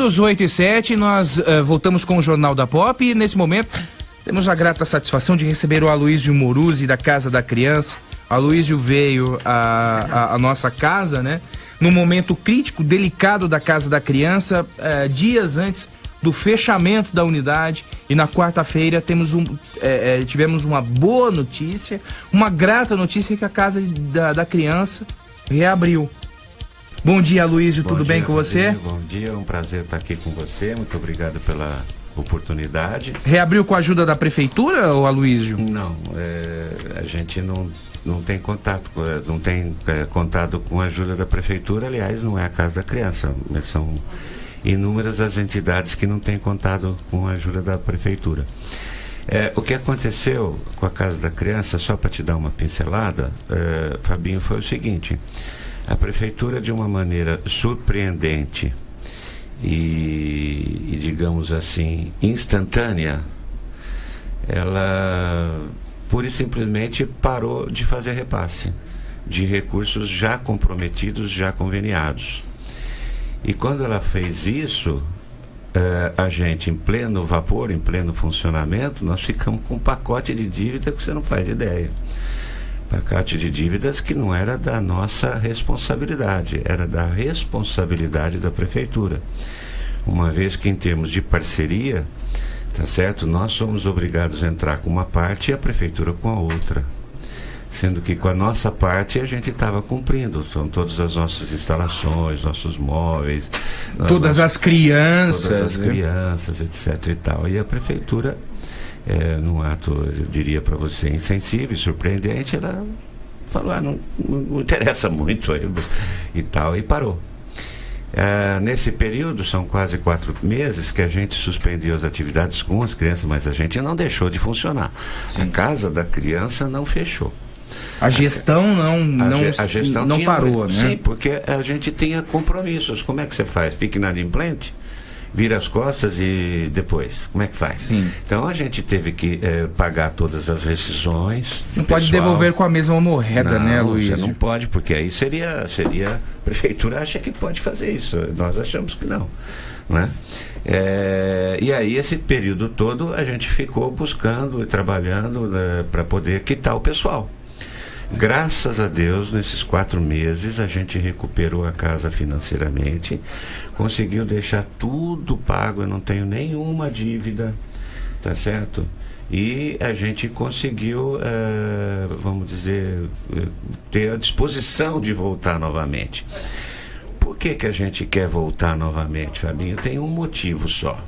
minutos, 8h07, nós voltamos com o Jornal da Pop e nesse momento temos a grata satisfação de receber o Aloísio Moruzzi da Casa da Criança. O Aloísio veio à nossa casa, né? Num momento crítico, delicado da Casa da Criança, dias antes do fechamento da unidade, e na quarta-feira tivemos uma boa notícia, uma grata notícia, que a Casa da Criança reabriu. Bom dia, Aloísio, tudo bem com você? Bom dia, é um prazer estar aqui com você, muito obrigado pela oportunidade. Reabriu com a ajuda da prefeitura, ou Aloísio? Não, a gente não tem contato, não tem contato com a ajuda da prefeitura, aliás, não é a Casa da Criança, são inúmeras as entidades que não têm contato com a ajuda da prefeitura. O que aconteceu com a Casa da Criança, só para te dar uma pincelada, Fabinho, foi o seguinte: a prefeitura, de uma maneira surpreendente e digamos assim, instantânea, ela pura e simplesmente parou de fazer repasse de recursos já comprometidos, já conveniados. E quando ela fez isso, a gente, em pleno vapor, em pleno funcionamento, nós ficamos com um pacote de dívida que você não faz ideia. Pacote de dívidas que não era da nossa responsabilidade, era da responsabilidade da prefeitura. Uma vez que, em termos de parceria, tá certo, nós somos obrigados a entrar com uma parte e a prefeitura com a outra. Sendo que com a nossa parte a gente estava cumprindo, são todas as nossas instalações, nossos móveis, todas as crianças, etc. e tal. E a prefeitura, num ato, eu diria para você, insensível e surpreendente, ela falou, não interessa muito e tal, e parou. Nesse período, são quase 4 meses que a gente suspendeu as atividades com as crianças, mas a gente não deixou de funcionar. Sim. A Casa da Criança não fechou. A gestão não parou, né? Sim, porque a gente tinha compromissos. Como é que você faz? Fica inadimplente? Vira as costas e depois? Como é que faz? Sim. Então a gente teve que pagar todas as rescisões. Não pode devolver com a mesma moeda, né, Luiz? Você não pode, porque aí seria a prefeitura acha que pode fazer isso. Nós achamos que não, né? E aí esse período todo a gente ficou buscando e trabalhando, né, para poder quitar o pessoal. Graças a Deus, nesses 4 meses, a gente recuperou a casa financeiramente, conseguiu deixar tudo pago, eu não tenho nenhuma dívida, tá certo? E a gente conseguiu, vamos dizer, ter a disposição de voltar novamente. Por que a gente quer voltar novamente, Fabinho? Tem um motivo só.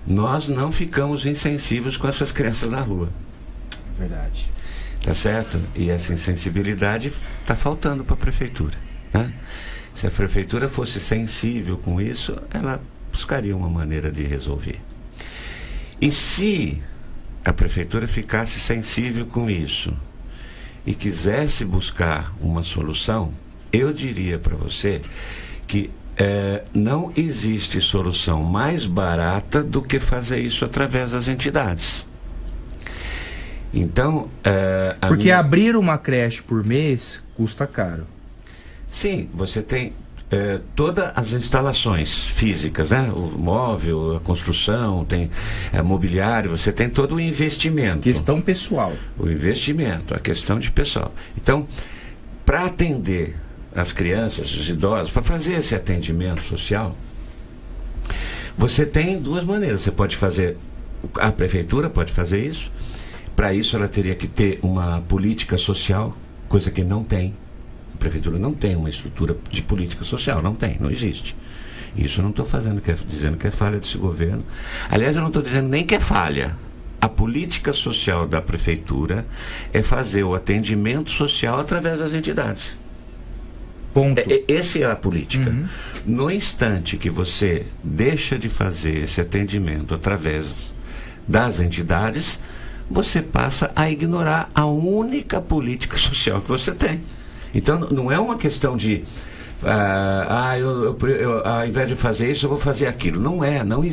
Nós não ficamos insensíveis com essas crianças na rua. Verdade. Tá certo? E essa insensibilidade está faltando para a prefeitura, né? Se a prefeitura fosse sensível com isso, ela buscaria uma maneira de resolver. E se a prefeitura ficasse sensível com isso e quisesse buscar uma solução, eu diria para você que não existe solução mais barata do que fazer isso através das entidades. Então, porque abrir uma creche por mês custa caro. Sim, você tem todas as instalações físicas, né? O móvel, a construção, tem mobiliário, você tem todo o investimento. Questão pessoal. O investimento, a questão de pessoal. Então, para atender as crianças, os idosos, para fazer esse atendimento social, você tem 2 maneiras. Você pode fazer, a prefeitura pode fazer isso. Para isso ela teria que ter uma política social, coisa que não tem. A prefeitura não tem uma estrutura de política social, não existe. Isso eu não estou dizendo que é falha desse governo. Aliás, eu não estou dizendo nem que é falha. A política social da prefeitura é fazer o atendimento social através das entidades. Ponto. Essa é a política. Uhum. No instante que você deixa de fazer esse atendimento através das entidades, você passa a ignorar a única política social que você tem. Então não é uma questão de ao invés de fazer isso eu vou fazer aquilo. Não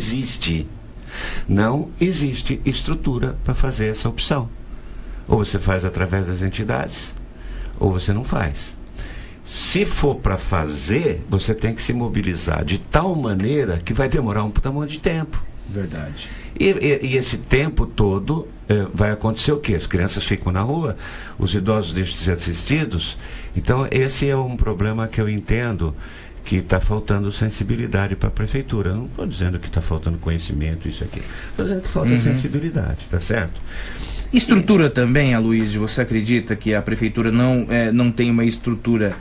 existe estrutura para fazer essa opção. Ou você faz através das entidades ou você não faz. Se for para fazer, você tem que se mobilizar de tal maneira que vai demorar um monte de tempo. Verdade. E esse tempo todo vai acontecer o quê? As crianças ficam na rua, os idosos deixam de ser assistidos. Então, esse é um problema que eu entendo que está faltando sensibilidade para a prefeitura. Eu não estou dizendo que está faltando conhecimento, isso aqui. Estou dizendo que falta sensibilidade, tá certo? Estrutura também, Aloysio, você acredita que a prefeitura não tem uma estrutura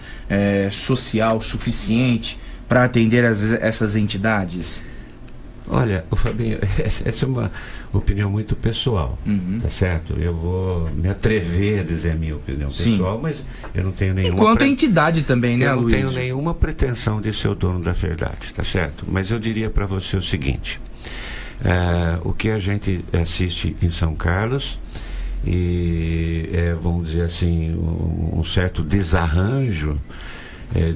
social suficiente para atender essas entidades? Olha, Fabinho, essa é uma opinião muito pessoal, tá certo? Eu vou me atrever a dizer a minha opinião pessoal, mas eu não tenho nenhuma... Enquanto entidade também, né, Aloysio? Eu não tenho nenhuma pretensão de ser o dono da verdade, tá certo? Mas eu diria para você o seguinte, o que a gente assiste em São Carlos, e vamos dizer assim, um certo desarranjo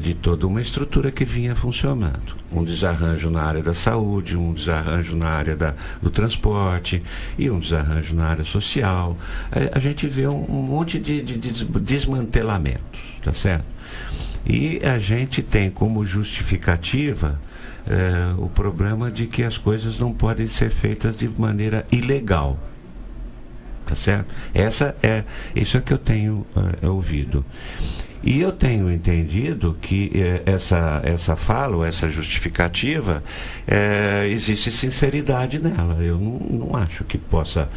de toda uma estrutura que vinha funcionando. Um desarranjo na área da saúde, um desarranjo na área do transporte e um desarranjo na área social. A gente vê um monte de desmantelamentos, tá certo? E a gente tem como justificativa o problema de que as coisas não podem ser feitas de maneira ilegal. Tá certo? Isso é que eu tenho ouvido. E eu tenho entendido que essa fala, ou essa justificativa, existe sinceridade nela. Eu não acho que possa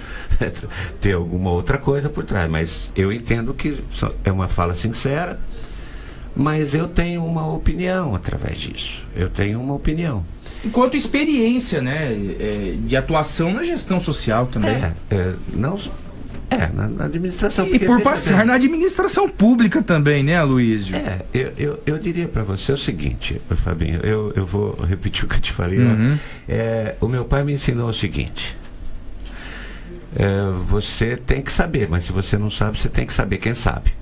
ter alguma outra coisa por trás, mas eu entendo que é uma fala sincera, mas eu tenho uma opinião através disso. Eu tenho uma opinião. Enquanto experiência, né, de atuação na gestão social também. Na administração. E por passar na administração pública também, né, Aloysio? Eu diria para você o seguinte, Fabinho, eu vou repetir o que eu te falei. O meu pai me ensinou o seguinte, você tem que saber, mas se você não sabe, você tem que saber quem sabe.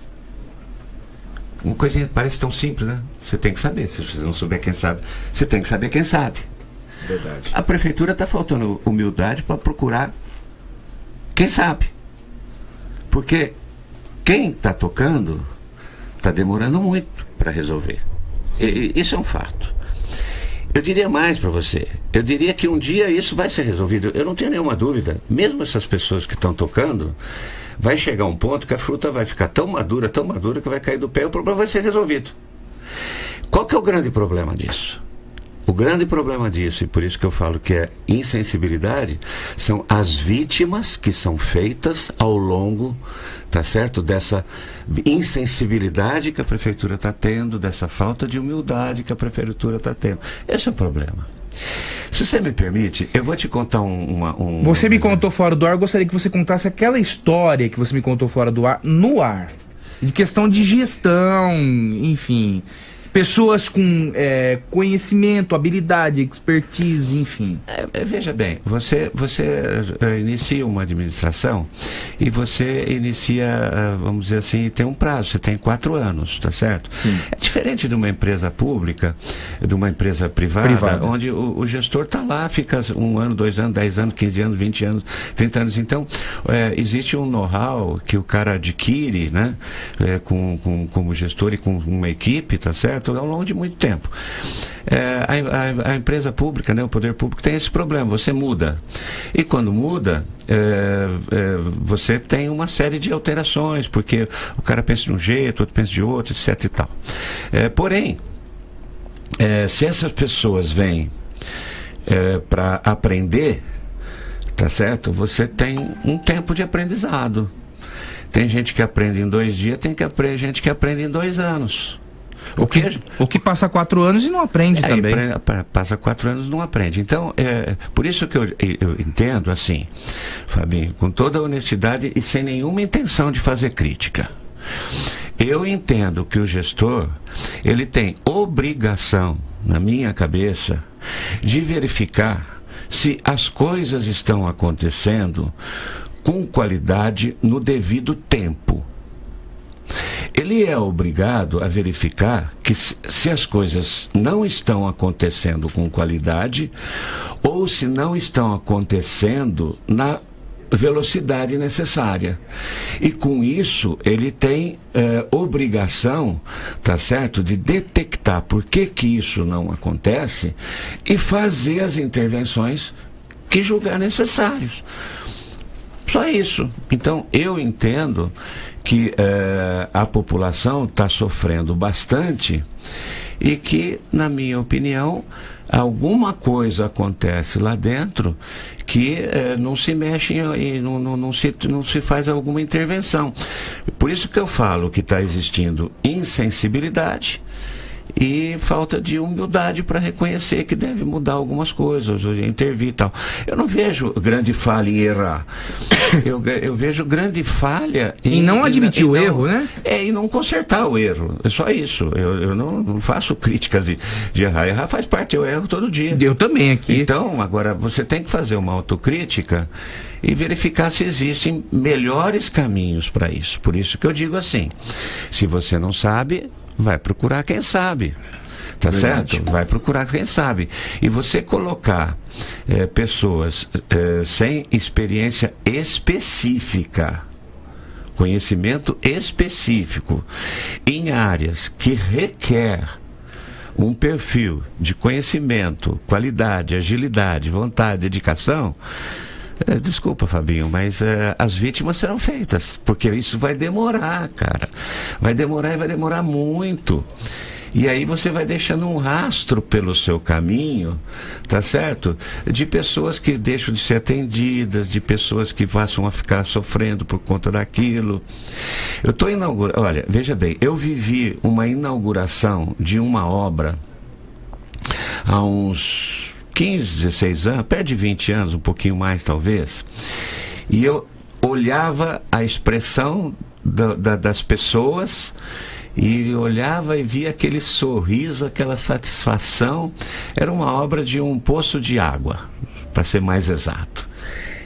Uma coisinha parece tão simples, né? Você tem que saber, se você não souber quem sabe, você tem que saber quem sabe. Verdade. A prefeitura está faltando humildade para procurar quem sabe. Porque quem está tocando está demorando muito para resolver. Isso é um fato. Eu diria mais para você. Eu diria que um dia isso vai ser resolvido. Eu não tenho nenhuma dúvida. Mesmo essas pessoas que estão tocando, vai chegar um ponto que a fruta vai ficar tão madura que vai cair do pé e o problema vai ser resolvido. Qual que é o grande problema disso? O grande problema disso, e por isso que eu falo que é insensibilidade, são as vítimas que são feitas ao longo, tá certo? Dessa insensibilidade que a prefeitura está tendo, dessa falta de humildade que a prefeitura está tendo. Esse é o problema. Se você me permite, eu vou te contar Você me contou fora do ar, eu gostaria que você contasse aquela história que você me contou fora do ar, no ar. De questão de gestão, enfim... Pessoas com conhecimento, habilidade, expertise, enfim. Veja bem, você inicia uma administração e você inicia, vamos dizer assim, tem um prazo, você tem 4 anos, tá certo? Sim. É diferente de uma empresa pública, de uma empresa privada. Onde o gestor está lá, fica 1 ano, 2 anos, 10 anos, 15 anos, 20 anos, 30 anos. Então, existe um know-how que o cara adquire, né, como gestor e com uma equipe, tá certo? Ao longo de muito tempo. A empresa pública, né, o poder público tem esse problema, você muda. E quando muda, você tem uma série de alterações, porque o cara pensa de um jeito, outro pensa de outro, etc e tal. Porém, se essas pessoas vêm para aprender, tá certo? Você tem um tempo de aprendizado. Tem gente que aprende em 2 dias, tem gente que aprende em 2 anos. O que passa 4 anos e não aprende também. Passa 4 anos e não aprende. Então, por isso que eu entendo assim, Fabinho, com toda a honestidade e sem nenhuma intenção de fazer crítica. Eu entendo que o gestor, ele tem obrigação, na minha cabeça, de verificar se as coisas estão acontecendo com qualidade no devido tempo. Ele é obrigado a verificar que se as coisas não estão acontecendo com qualidade ou se não estão acontecendo velocidade necessária. E com isso, ele tem obrigação, tá certo, de detectar por que isso não acontece e fazer as intervenções que julgar necessários. Só isso. Então, eu entendo que a população está sofrendo bastante e que, na minha opinião, alguma coisa acontece lá dentro que não se mexe e não se faz alguma intervenção. Por isso que eu falo que está existindo insensibilidade e falta de humildade para reconhecer que deve mudar algumas coisas, intervir e tal. Eu não vejo grande falha em errar. Eu vejo grande falha em não admitir o erro, né? E não consertar o erro. É só isso. Eu não faço críticas de errar. Errar faz parte, eu erro todo dia. Eu também aqui. Então, agora, você tem que fazer uma autocrítica e verificar se existem melhores caminhos para isso. Por isso que eu digo assim, se você não sabe, vai procurar quem sabe, tá certo? Vai procurar quem sabe. E você colocar pessoas sem experiência específica, conhecimento específico, em áreas que requer um perfil de conhecimento, qualidade, agilidade, vontade, dedicação. Desculpa, Fabinho, mas as vítimas serão feitas, porque isso vai demorar, cara. Vai demorar e vai demorar muito. E aí você vai deixando um rastro pelo seu caminho, tá certo? De pessoas que deixam de ser atendidas, de pessoas que passam a ficar sofrendo por conta daquilo. Eu estou inaugurando, olha, veja bem, eu vivi uma inauguração de uma obra há uns 15, 16 anos, perto de 20 anos, um pouquinho mais talvez, e eu olhava a expressão das pessoas e olhava e via aquele sorriso, aquela satisfação. Era uma obra de um poço de água, para ser mais exato.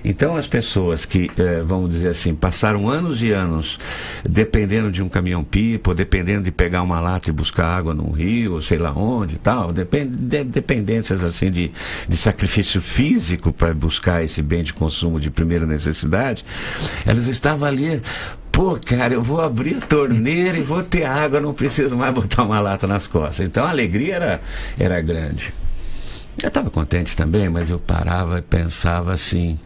Então as pessoas que, vamos dizer assim, passaram anos e anos dependendo de um caminhão-pipa, dependendo de pegar uma lata e buscar água num rio, ou sei lá onde e tal, dependências assim de sacrifício físico para buscar esse bem de consumo de primeira necessidade, elas estavam ali. Pô, cara, eu vou abrir a torneira e vou ter água, não preciso mais botar uma lata nas costas. Então a alegria era grande. Eu estava contente também, mas eu parava e pensava assim,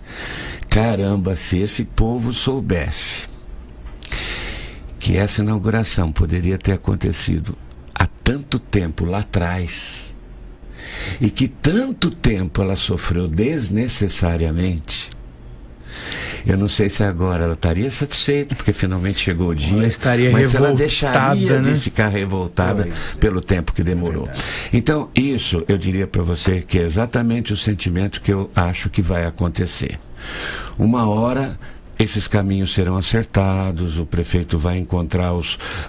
caramba, se esse povo soubesse que essa inauguração poderia ter acontecido há tanto tempo lá atrás e que tanto tempo ela sofreu desnecessariamente, eu não sei se agora ela estaria satisfeita, porque finalmente chegou o dia, ela estaria mas revoltada, ela deixaria, né, de ficar revoltada pelo tempo que demorou. Então, isso eu diria para você que é exatamente o sentimento que eu acho que vai acontecer. Uma hora esses caminhos serão acertados, o prefeito vai encontrar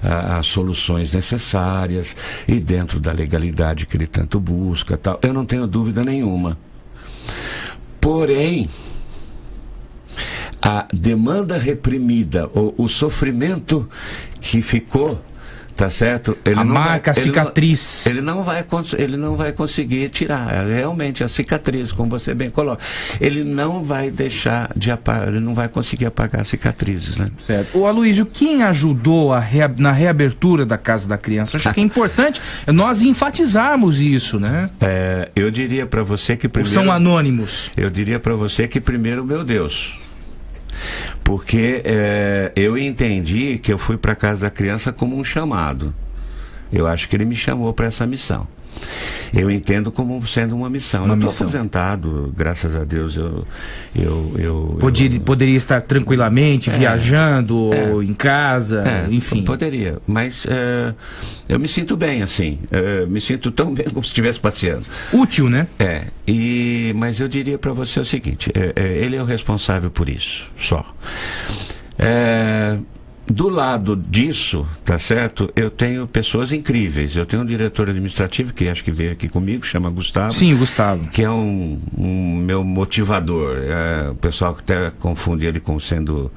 as soluções necessárias e dentro da legalidade que ele tanto busca, tal. Eu não tenho dúvida nenhuma. Porém, a demanda reprimida, ou o sofrimento que ficou, tá certo? Ele a cicatriz. Ele não vai conseguir tirar. Realmente, a cicatriz, como você bem coloca. Ele não vai deixar de apagar, ele não vai conseguir apagar as cicatrizes, né? Certo. Ô Aloysio, quem ajudou na reabertura da Casa da Criança? Acho que é importante nós enfatizarmos isso, né? Eu diria para você que primeiro... Ou são anônimos? Eu diria para você que primeiro, meu Deus... Porque eu entendi que eu fui para a Casa da Criança como um chamado. Eu acho que ele me chamou para essa missão. Eu entendo como sendo uma missão. Eu estou aposentado, graças a Deus. Poderia estar tranquilamente viajando ou em casa, enfim. Poderia, mas eu me sinto bem assim. Me sinto tão bem como se estivesse passeando. Útil, né? Mas eu diria para você o seguinte: ele é o responsável por isso, só. Do lado disso, tá certo? Eu tenho pessoas incríveis. Eu tenho um diretor administrativo que acho que veio aqui comigo, chama Gustavo. Sim, Gustavo. Que é um meu motivador. O pessoal que até confunde ele com sendo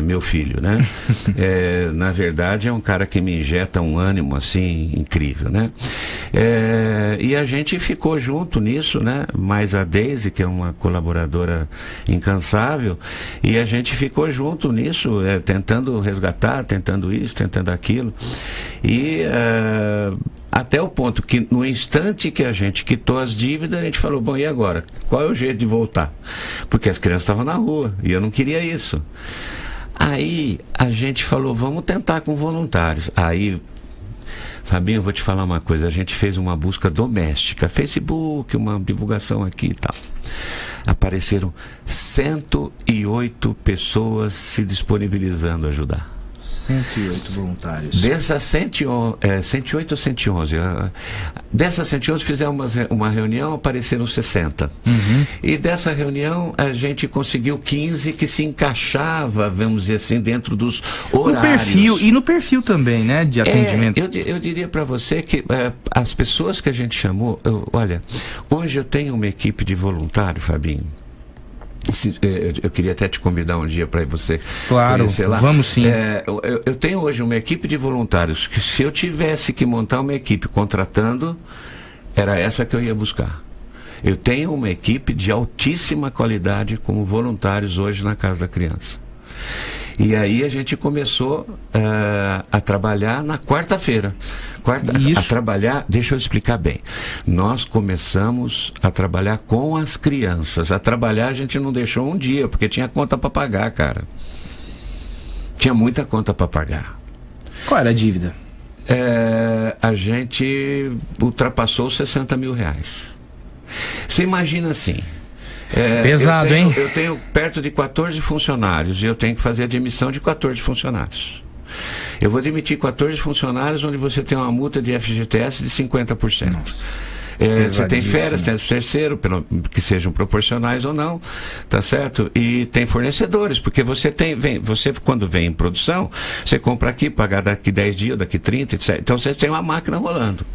meu filho, né? Na verdade, é um cara que me injeta um ânimo assim incrível, né? E a gente ficou junto nisso, né? Mais a Deise, que é uma colaboradora incansável, e a gente ficou junto nisso, tentando resgatar, tentando isso, tentando aquilo. E até o ponto que no instante que a gente quitou as dívidas, a gente falou, bom, e agora? Qual é o jeito de voltar? Porque as crianças estavam na rua e eu não queria isso. Aí a gente falou, vamos tentar com voluntários. Aí, Fabinho, eu vou te falar uma coisa, a gente fez uma busca doméstica, Facebook, uma divulgação aqui e tal. Apareceram 108 pessoas se disponibilizando a ajudar. 108 voluntários. Dessas 108 ou 111? Dessas 111 fizemos uma reunião, apareceram 60. E dessa reunião a gente conseguiu 15 que se encaixava, vamos dizer assim, dentro dos horários. No perfil também, né, de atendimento. Eu diria para você que as pessoas que a gente chamou, olha, hoje eu tenho uma equipe de voluntário, Fabinho. Eu queria até te convidar um dia para você conhecer lá. Vamos sim. Eu tenho hoje uma equipe de voluntários que, se eu tivesse que montar uma equipe contratando, era essa que eu ia buscar. Eu tenho uma equipe de altíssima qualidade como voluntários hoje na Casa da Criança. E aí a gente começou a trabalhar na quarta-feira. A trabalhar, deixa eu explicar bem. Nós começamos a trabalhar com as crianças. A trabalhar a gente não deixou um dia, porque tinha conta para pagar, cara. Tinha muita conta para pagar. Qual era a dívida? A gente ultrapassou os 60 mil reais. Você imagina assim... Pesado, hein? Eu tenho perto de 14 funcionários e eu tenho que fazer a demissão de 14 funcionários. Eu vou demitir 14 funcionários onde você tem uma multa de FGTS de 50%. Nossa. Você tem férias, tem terceiro, que sejam proporcionais ou não, tá certo? E tem fornecedores, porque você quando vem em produção, você compra aqui, paga daqui 10 dias, daqui 30, etc. Então você tem uma máquina rolando.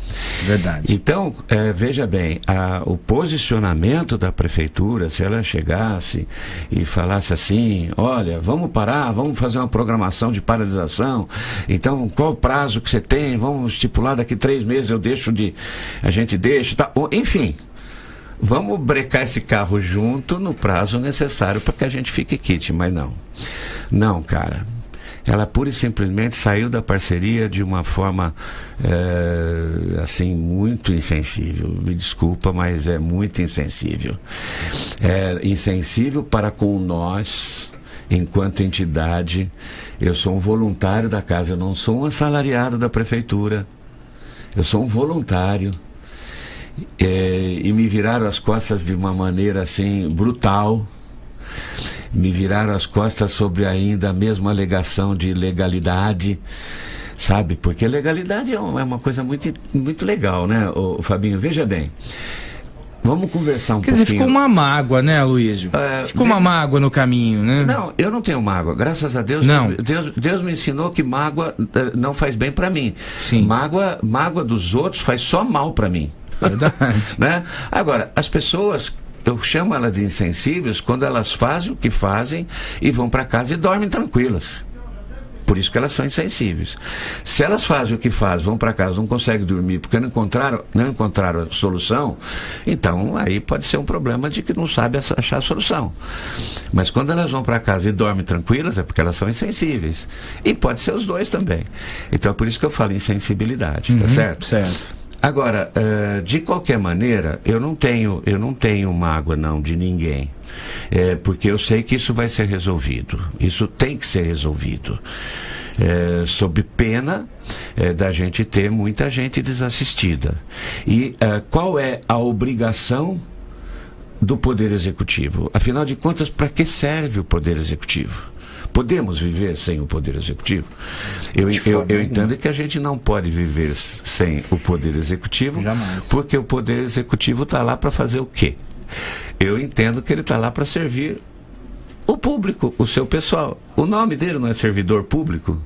Verdade. Então, veja bem, o posicionamento da prefeitura, se ela chegasse e falasse assim, olha, vamos parar, vamos fazer uma programação de paralisação, então qual o prazo que você tem, vamos estipular daqui 3 meses a gente deixa. Tá, enfim, vamos brecar esse carro junto no prazo necessário para que a gente fique quite, mas não, cara, ela pura e simplesmente saiu da parceria de uma forma assim, muito insensível. Me desculpa, mas é muito insensível. Insensível para com nós, enquanto entidade. Eu sou um voluntário da casa, eu não sou um assalariado da prefeitura, eu sou um voluntário. E me viraram as costas de uma maneira assim brutal, me viraram as costas sobre ainda a mesma alegação de legalidade, sabe? Porque legalidade é uma coisa muito, muito legal, né, Fabinho? Veja bem, vamos conversar um pouquinho. Quer dizer, ficou uma mágoa, né, Aloysio? Ficou uma mágoa no caminho, né? Não, eu não tenho mágoa. Graças a Deus, não. Deus me ensinou que mágoa não faz bem para mim. Sim. Mágoa dos outros faz só mal para mim. Verdade. Né? Agora, as pessoas, eu chamo elas de insensíveis quando elas fazem o que fazem e vão para casa e dormem tranquilas. Por isso que elas são insensíveis. Se elas fazem o que fazem, vão para casa, não conseguem dormir porque não encontraram a solução, então aí pode ser um problema de que não sabe achar a solução. Mas quando elas vão para casa e dormem tranquilas, é porque elas são insensíveis. E pode ser os dois também. Então é por isso que eu falo insensibilidade, tá certo? Certo. Agora, de qualquer maneira, eu não tenho mágoa não de ninguém, porque eu sei que isso vai ser resolvido, isso tem que ser resolvido, sob pena da gente ter muita gente desassistida. E qual é a obrigação do Poder Executivo? Afinal de contas, para que serve o Poder Executivo? Podemos viver sem o Poder Executivo? Eu entendo que a gente não pode viver sem o Poder Executivo. Jamais. Porque o Poder Executivo está lá para fazer o quê? Eu entendo que ele está lá para servir o público, o seu pessoal. O nome dele não é servidor público?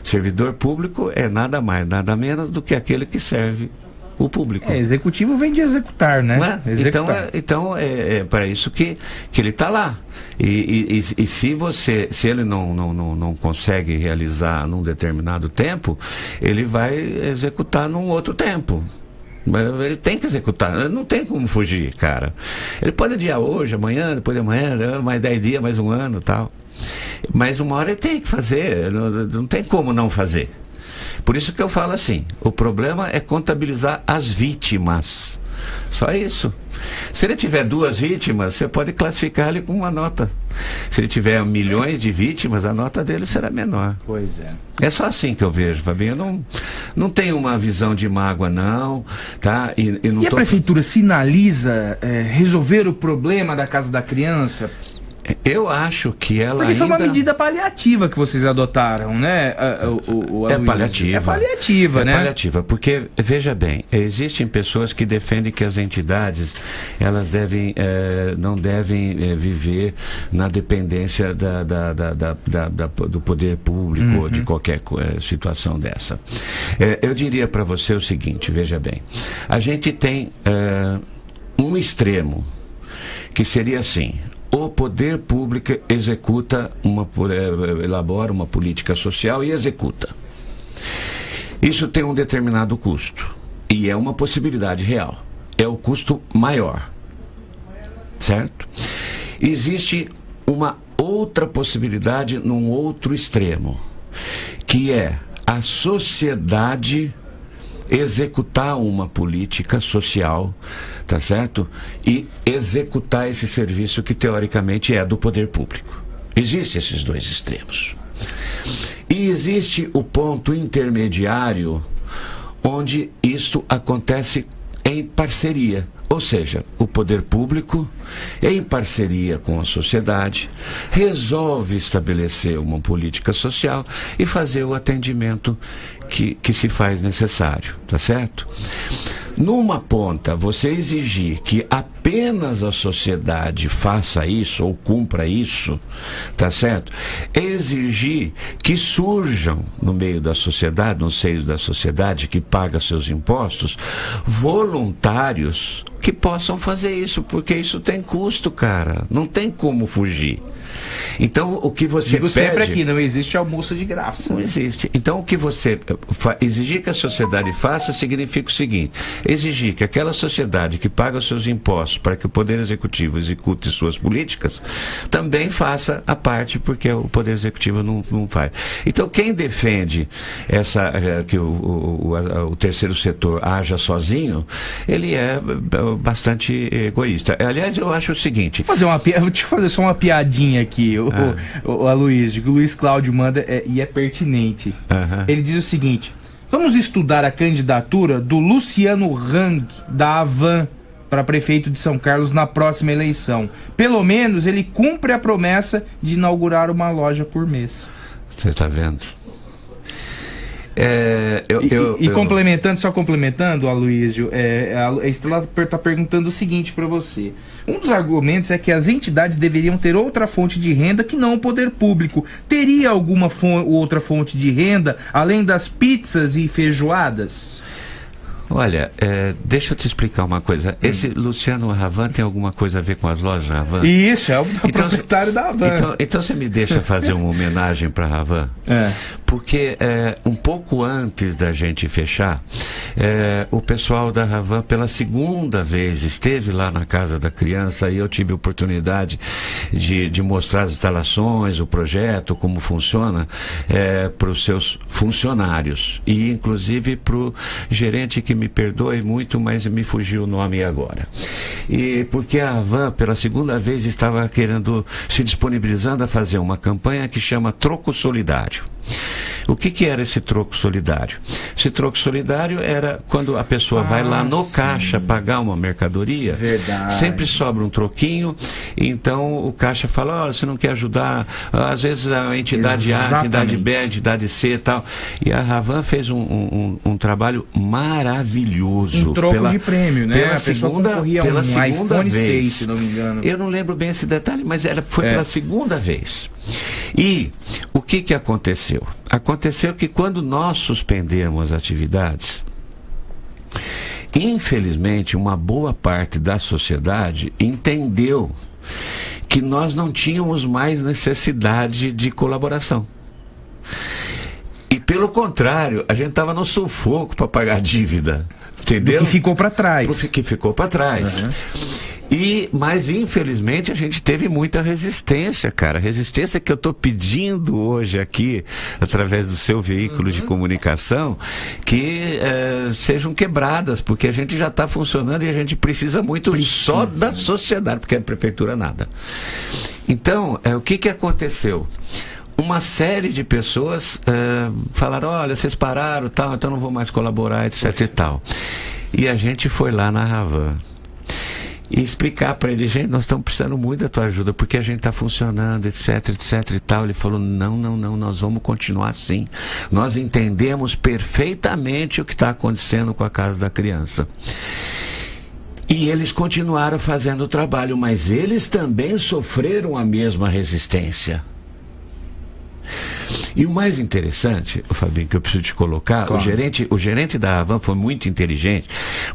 Servidor público é nada mais, nada menos do que aquele que serve o público. Executivo vem de executar, né? Não é? Executar. Então é para isso que ele está lá. E se ele não consegue realizar num determinado tempo, ele vai executar num outro tempo. Mas ele tem que executar, não tem como fugir, cara. Ele pode adiar hoje, amanhã, depois de amanhã, mais 10 dias, mais um ano e tal. Mas uma hora ele tem que fazer, não tem como não fazer. Por isso que eu falo assim, o problema é contabilizar as vítimas. Só isso. Se ele tiver 2 vítimas, você pode classificar ele com uma nota. Se ele tiver milhões de vítimas, a nota dele será menor. Pois é. É só assim que eu vejo, Fabinho. Eu não tenho uma visão de mágoa, não. Tá? E a prefeitura sinaliza resolver o problema da Casa da Criança? Eu acho que ela Porque ainda... foi uma medida paliativa que vocês adotaram, né? É paliativa. É paliativa, né? É paliativa, porque, veja bem, existem pessoas que defendem que as entidades, elas não devem viver na dependência do poder público ou de qualquer situação dessa. Eu diria para você o seguinte, veja bem, a gente tem um extremo, que seria assim: o poder público elabora uma política social e executa. Isso tem um determinado custo. E é uma possibilidade real. É o custo maior. Certo? Existe uma outra possibilidade num outro extremo, que é a sociedade executar uma política social, tá certo? E executar esse serviço que teoricamente é do poder público. Existem esses 2 extremos. E existe o ponto intermediário, onde isto acontece em parceria. Ou seja, o poder público, em parceria com a sociedade, resolve estabelecer uma política social e fazer o atendimento que se faz necessário, tá certo? Numa ponta, você exigir que apenas a sociedade faça isso ou cumpra isso, tá certo? Exigir que surjam no meio da sociedade, no seio da sociedade que paga seus impostos, voluntários que possam fazer isso, porque isso tem custo, cara. Não tem como fugir. Então, o que você Digo pede... sempre aqui, não existe almoço de graça. Não existe. Então, o que você exigir que a sociedade faça significa o seguinte: exigir que aquela sociedade que paga os seus impostos para que o Poder Executivo execute suas políticas, também faça a parte, porque o Poder Executivo não faz. Então, quem defende que o terceiro setor haja sozinho, ele é bastante egoísta. Aliás, eu acho o seguinte... Deixa eu fazer só uma piadinha aqui, o Aloysio, que o Luiz Cláudio manda e é pertinente. Ele diz o seguinte: vamos estudar a candidatura do Luciano Hang, da Havan, para prefeito de São Carlos na próxima eleição. Pelo menos ele cumpre a promessa de inaugurar uma loja por mês. Você está vendo? Complementando, Aloysio, a Estrela está perguntando o seguinte para você: um dos argumentos é que as entidades deveriam ter outra fonte de renda que não o poder público. Teria alguma outra fonte de renda além das pizzas e feijoadas? Olha, deixa eu te explicar uma coisa. Esse Luciano Havan tem alguma coisa a ver com as lojas Havan? Isso, é o proprietário da Havan. Então você me deixa fazer uma homenagem para a Havan? Porque um pouco antes da gente fechar, o pessoal da Havan, pela segunda vez, esteve lá na Casa da Criança e eu tive a oportunidade de mostrar as instalações, o projeto, como funciona, para os seus funcionários. E, inclusive, para o gerente, que me perdoe muito, mas me fugiu o nome agora. E porque a Havan, pela segunda vez, estava se disponibilizando a fazer uma campanha que chama Troco Solidário. O que era esse troco solidário? Esse troco solidário era quando a pessoa vai lá no caixa pagar uma mercadoria. Verdade. Sempre sobra um troquinho, então o caixa fala: você não quer ajudar, às vezes a entidade A, a entidade B, a entidade C e tal. E a Havan fez um trabalho maravilhoso. Um troco de prêmio, né? Pela segunda iPhone vez. 6, se não me engano. Eu não lembro bem esse detalhe, mas foi pela segunda vez. E o que aconteceu? Aconteceu que quando nós suspendemos as atividades, infelizmente, uma boa parte da sociedade entendeu que nós não tínhamos mais necessidade de colaboração. E, pelo contrário, a gente estava no sufoco para pagar a dívida. Entendeu? Do que ficou para trás. Que ficou para trás. Uhum. Mas infelizmente a gente teve muita resistência, cara. Resistência que eu estou pedindo hoje aqui, através do seu veículo de comunicação, que sejam quebradas, porque a gente já está funcionando e a gente precisa muito só da sociedade, porque a prefeitura nada. Então, o que aconteceu? Uma série de pessoas falaram, olha, vocês pararam, tal, então não vou mais colaborar, etc e tal. E a gente foi lá na Ravan e explicar para ele, gente, nós estamos precisando muito da tua ajuda, porque a gente está funcionando, etc e tal. Ele falou, não, nós vamos continuar assim. Nós entendemos perfeitamente o que está acontecendo com a Casa da Criança. E eles continuaram fazendo o trabalho, mas eles também sofreram a mesma resistência. E o mais interessante, Fabinho, que eu preciso te colocar, claro. o gerente da Ravan foi muito inteligente,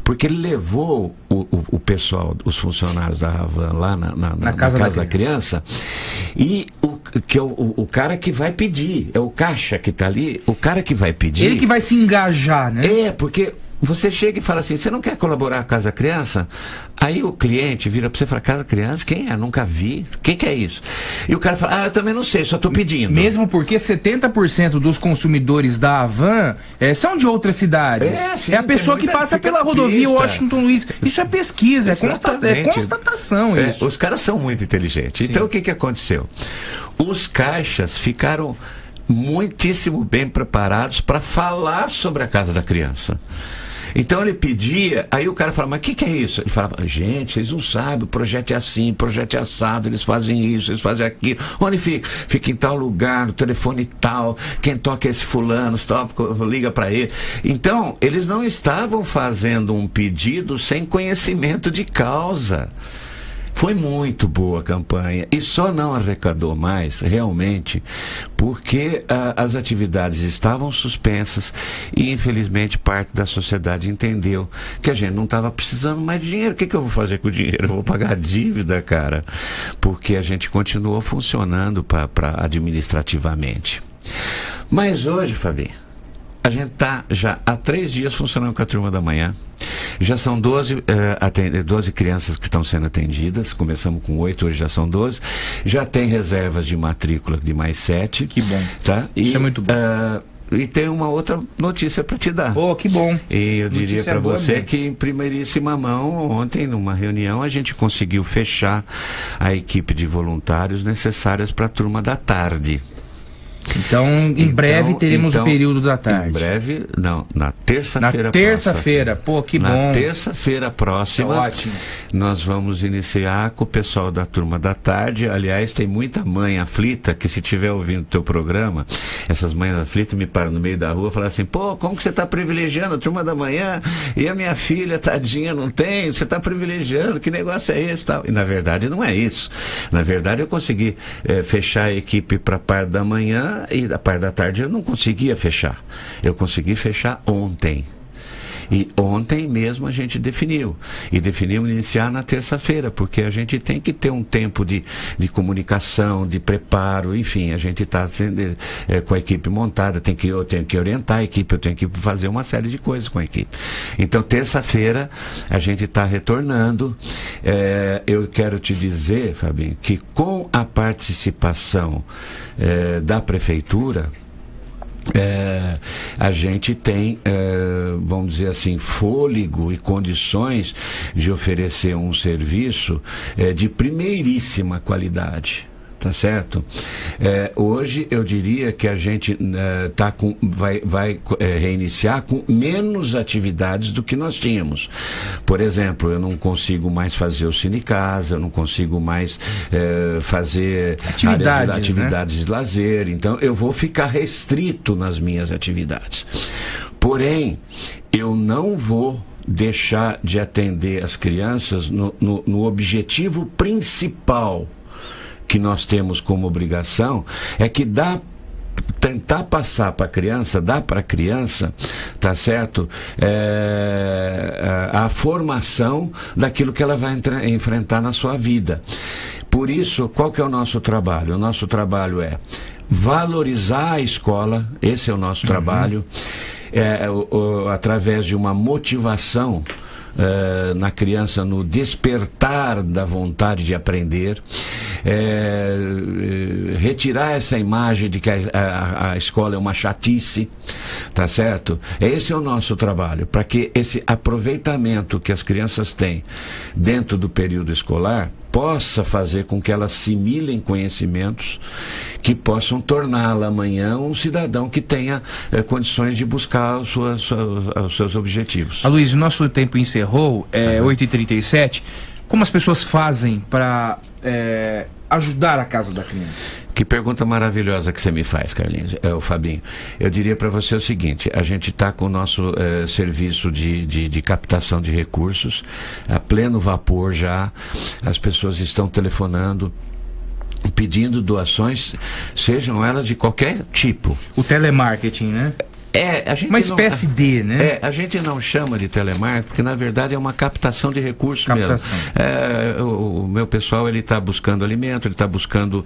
porque ele levou o pessoal, os funcionários da Ravan lá na casa da criança, e o cara que vai pedir, é o caixa que está ali, o cara que vai pedir... Ele que vai se engajar, né? Porque... Você chega e fala assim, você não quer colaborar com a Casa Criança? Aí o cliente vira para você e fala, Casa Criança? Quem é? Nunca vi. Quem que é isso? E o cara fala, eu também não sei, só estou pedindo. Mesmo porque 70% dos consumidores da Havan são de outras cidades. Sim, é a pessoa que passa pela rodovia Washington Luiz. Isso é pesquisa, é constatação. Isso. Os caras são muito inteligentes. Sim. Então o que aconteceu? Os caixas ficaram muitíssimo bem preparados para falar sobre a Casa da Criança. Então ele pedia, aí o cara falava, mas o que é isso? Ele falava, gente, vocês não sabem, o projeto é assim, o projeto é assado, eles fazem isso, eles fazem aquilo. Onde fica? Fica em tal lugar, no telefone tal, quem toca é esse fulano, liga para ele. Então, eles não estavam fazendo um pedido sem conhecimento de causa. Foi muito boa a campanha e só não arrecadou mais, realmente, porque as atividades estavam suspensas e, infelizmente, parte da sociedade entendeu que a gente não estava precisando mais de dinheiro. O que eu vou fazer com o dinheiro? Eu vou pagar a dívida, cara, porque a gente continuou funcionando administrativamente. Mas hoje, Fabinho, a gente está já há 3 dias funcionando com a turma da manhã. Já são 12 crianças que estão sendo atendidas. Começamos com 8, hoje já são 12. Já tem reservas de matrícula de mais 7. Que bom. Tá? Isso é muito bom. E tem uma outra notícia para te dar. Que bom. E eu diria para você que, em primeiríssima mão, ontem, numa reunião, a gente conseguiu fechar a equipe de voluntários necessárias para a turma da tarde. Então, em breve teremos o período da tarde. Em breve, não, na terça-feira. Na terça-feira, que bom. Na terça-feira próxima, ótimo. Nós vamos iniciar com o pessoal da turma da tarde. Aliás, tem muita mãe aflita que, se estiver ouvindo o teu programa, essas mães aflitas me param no meio da rua e falam assim, como que você está privilegiando a turma da manhã e a minha filha, tadinha, não tem? Você está privilegiando, que negócio é esse? Tal? E, na verdade, não é isso. Na verdade, eu consegui fechar a equipe para a parte da manhã, e da parte da tarde eu não conseguia fechar. Eu consegui fechar ontem. E ontem mesmo a gente definiu. E definimos iniciar na terça-feira, porque a gente tem que ter um tempo de comunicação, de preparo, enfim, a gente está com a equipe montada, eu tenho que orientar a equipe, eu tenho que fazer uma série de coisas com a equipe. Então, terça-feira a gente está retornando. Eu quero te dizer, Fabinho, que com a participação da prefeitura, a gente tem, vamos dizer assim, fôlego e condições de oferecer um serviço de primeiríssima qualidade. Tá certo? Hoje eu diria que a gente vai reiniciar com menos atividades do que nós tínhamos. Por exemplo, eu não consigo mais fazer o Cine Casa, eu não consigo mais fazer atividades de lazer. Então eu vou ficar restrito nas minhas atividades. Porém, eu não vou deixar de atender as crianças no objetivo principal que nós temos como obrigação, é que tentar passar para a criança, dar para a criança, tá certo? A formação daquilo que ela vai enfrentar na sua vida. Por isso, qual que é o nosso trabalho? O nosso trabalho é valorizar a escola, esse é o nosso trabalho. através de uma motivação na criança, no despertar da vontade de aprender, retirar essa imagem de que a escola é uma chatice, tá certo? Esse é o nosso trabalho, para que esse aproveitamento que as crianças têm dentro do período escolar possa fazer com que elas assimilem conhecimentos que possam torná-la amanhã um cidadão que tenha condições de buscar os seus objetivos. Aloysio, nosso tempo encerrou, 8h37. Como as pessoas fazem para ajudar a Casa da Criança? Que pergunta maravilhosa que você me faz, Carlinhos, o Fabinho. Eu diria para você o seguinte: a gente está com o nosso serviço de captação de recursos a pleno vapor já. As pessoas estão telefonando, pedindo doações, sejam elas de qualquer tipo. O telemarketing, né? Uma espécie de, né? A gente não chama de telemarketing, porque na verdade é uma captação de recursos mesmo. O meu pessoal, ele está buscando alimento, ele está buscando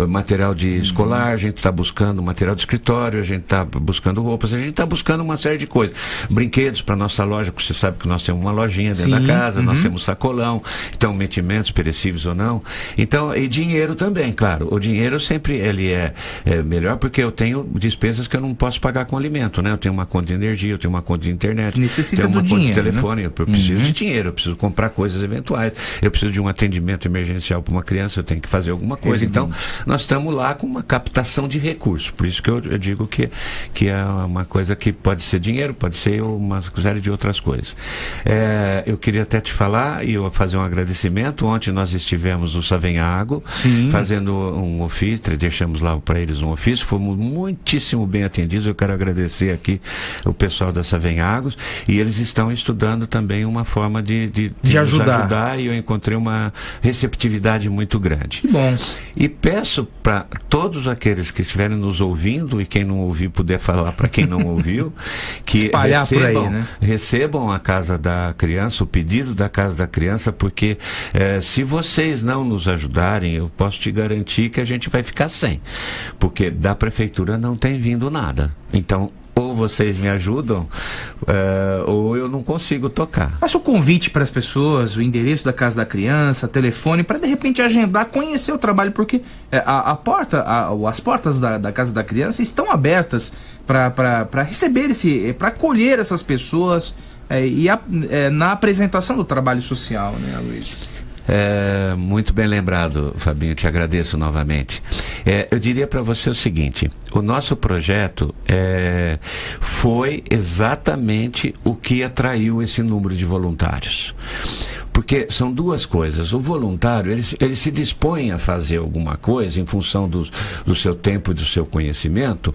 material de escolar, a gente está buscando material de escritório, a gente está buscando roupas, a gente está buscando uma série de coisas. Brinquedos para nossa loja, porque você sabe que nós temos uma lojinha dentro da casa, nós temos sacolão, então mantimentos perecíveis ou não. Então, e dinheiro também, claro. O dinheiro sempre ele é melhor, porque eu tenho despesas que eu não posso pagar com alimento, né? Eu tenho uma conta de energia, eu tenho uma conta de internet, necessita tenho uma conta de telefone, né? Eu preciso de dinheiro, eu preciso comprar coisas eventuais, eu preciso de um atendimento emergencial para uma criança, eu tenho que fazer alguma coisa. Então, nós estamos lá com uma captação de recursos. Por isso que eu digo que é uma coisa que pode ser dinheiro, pode ser uma série de outras coisas. Eu queria até te falar e fazer um agradecimento. Ontem nós estivemos no Savenhago fazendo um ofício, deixamos lá para eles um ofício, fomos muitíssimo bem atendidos. Eu quero agradecer aqui o pessoal da Savenhagos, e eles estão estudando também uma forma de ajudar, e eu encontrei uma receptividade muito grande. Que bom. E peço para todos aqueles que estiverem nos ouvindo, e quem não ouviu puder falar para quem não ouviu, que recebam a Casa da Criança, o pedido da Casa da Criança, porque se vocês não nos ajudarem, eu posso te garantir que a gente vai ficar sem, porque da prefeitura não tem vindo nada. Então, ou vocês me ajudam, ou eu não consigo tocar. Faça o convite para as pessoas, o endereço da Casa da Criança, telefone, para de repente agendar, conhecer o trabalho, porque as portas da Casa da Criança estão abertas para receber para acolher essas pessoas na apresentação do trabalho social, né, Aloysio? Muito bem lembrado, Fabinho, te agradeço novamente. Eu diria para você o seguinte: o nosso projeto foi exatamente o que atraiu esse número de voluntários. Porque são duas coisas. O voluntário, ele se dispõe a fazer alguma coisa em função do seu tempo e do seu conhecimento,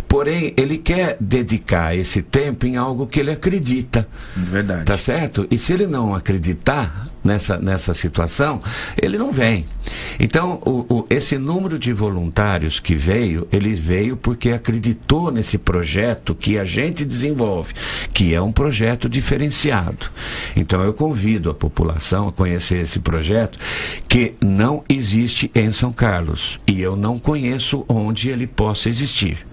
porém, ele quer dedicar esse tempo em algo que ele acredita. Verdade. Tá certo? E se ele não acreditar nessa situação, ele não vem. Então, esse número de voluntários que veio, ele veio porque acreditou nesse projeto que a gente desenvolve, que é um projeto diferenciado. Então, eu convido a população a conhecer esse projeto, que não existe em São Carlos, e eu não conheço onde ele possa existir.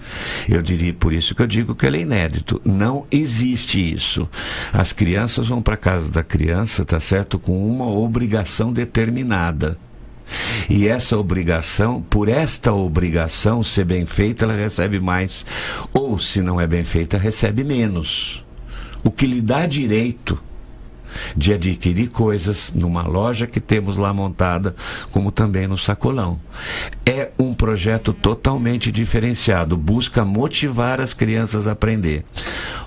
Eu diria, por isso que eu digo que ele é inédito. Não existe isso. As crianças vão para a Casa da Criança, tá certo, com uma obrigação determinada. E essa obrigação, por esta obrigação ser bem feita, ela recebe mais. Ou, se não é bem feita, recebe menos. O que lhe dá direito de adquirir coisas numa loja que temos lá montada, como também no sacolão. É um projeto totalmente diferenciado, busca motivar as crianças a aprender.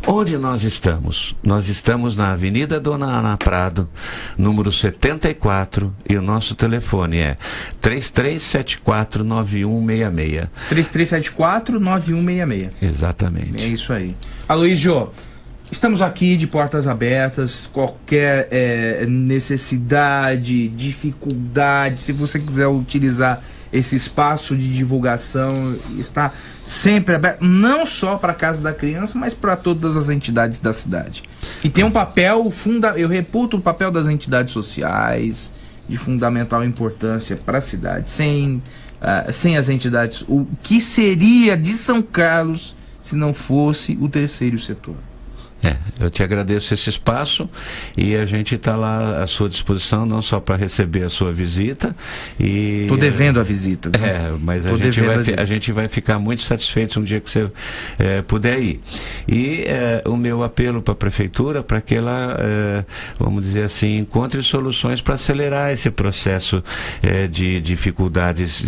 Onde nós estamos? Nós estamos na Avenida Dona Ana Prado, número 74, e o nosso telefone é 3374-9166. 3374-9166. Exatamente. É isso aí. Aloysio, estamos aqui de portas abertas. Qualquer necessidade, dificuldade, se você quiser utilizar esse espaço de divulgação, está sempre aberto, não só para a Casa da Criança, mas para todas as entidades da cidade. E tem um papel eu reputo o papel das entidades sociais de fundamental importância para a cidade. Sem as entidades, o que seria de São Carlos se não fosse o terceiro setor. Eu te agradeço esse espaço e a gente está lá à sua disposição, não só para receber a sua visita. Estou devendo a visita. Mas a gente vai ficar muito satisfeito um dia que você puder ir. E o meu apelo para a Prefeitura, para que ela, vamos dizer assim, encontre soluções para acelerar esse processo de dificuldades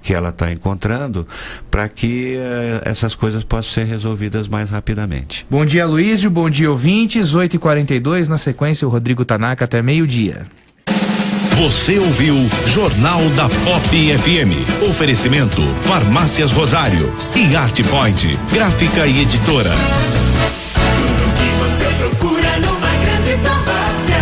que ela está encontrando, para que essas coisas possam ser resolvidas mais rapidamente. Bom dia, Luísio. Bom dia, ouvintes. 8h42, na sequência o Rodrigo Tanaka até meio-dia. Você ouviu Jornal da Pop FM. Oferecimento Farmácias Rosário e Art Point, gráfica e editora. Tudo que você procura numa grande farmácia,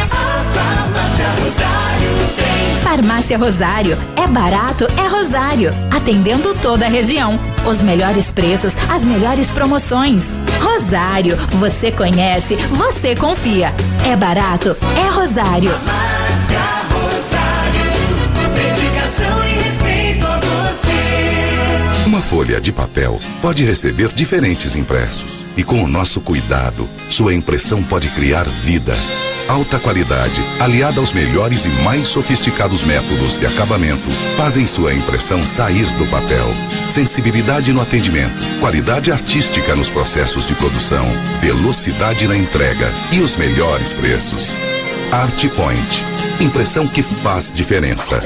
a Farmácia Rosário tem. Farmácia Rosário. É barato, é Rosário. Atendendo toda a região. Os melhores preços, as melhores promoções. Rosário. Você conhece, você confia. É barato, é Rosário. Farmácia Rosário. Dedicação e respeito a você. Uma folha de papel pode receber diferentes impressos. E com o nosso cuidado, sua impressão pode criar vida. Alta qualidade, aliada aos melhores e mais sofisticados métodos de acabamento, fazem sua impressão sair do papel. Sensibilidade no atendimento, qualidade artística nos processos de produção, velocidade na entrega e os melhores preços. Art Point, impressão que faz diferença.